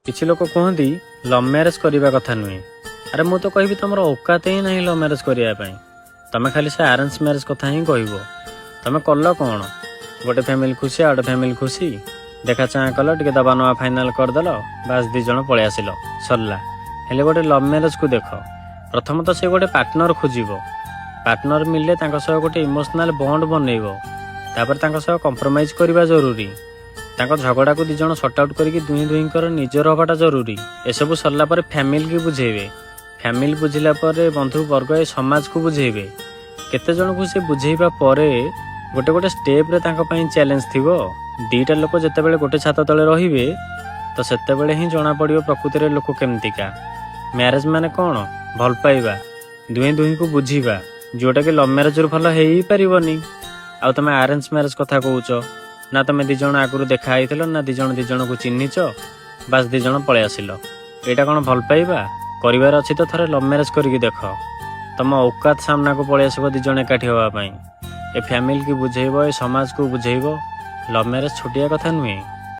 किसी लोक कहती लव मैरेज करने कथा नुहे। अरे मु तो कहि तुम औकात ही नहीं लव मैरेज करने। तुम खाली से अरेंज मैरेज कथा ही कह। तुम कल कौन गोटे फैमिली खुशी आउटे फैमिली खुशी देखा चाह कल टे दबा नवा फाइनाल करदेल बास दिज पलि आसिल सरला। हेले गोटे लव मैरेज को देख प्रथम तो से गोटे पार्टनर खोजिब। पार्टनर मिलले गोटे इमोशनल बॉन्ड बनइब। तापर कंप्रोमाइज करवा जरूरी। झगड़ा को दिज सर्ट आउट करके दुहींकर निजर हवाटा जरूरी। एसबू सरला पर फैमिली की बुझेबे। फैमिली बुझिला पर बंधु वर्ग ए समाज को बुझेबे। केते जन को से बुझेबा परे गोटे गोटे स्टेप रे तांका पई चैलेंज थिबो। दीटा लोक जेतेबेले गोटे छात तले रहिबे तो सेतेबेले ही जना पड़िबो प्रकृति रे लोक केमतिका। मैरिज माने कोन भल पाइबा दुही दुही को बुझीबा जोटा कि लव मैरिज रु भल हेई परिबनी। आ तमे अरेंज मैरिज कथा कहउचो ना तमे दी जण आगुरु देखा आइथिलो ना दी जण को चिन्हिचो बास दी जण पळे आसिलो। एटा कोन भल पाइबा करिवार अछि तो थरे लव मैरिज करिकि देख। तम औकात सामना को पळे आसबो दी जण एकाठी होवा पई। ए फैमिली की बुझेइबो ए समाज को बुझेइबो। लव मैरिज छोटिया कथा नुहे।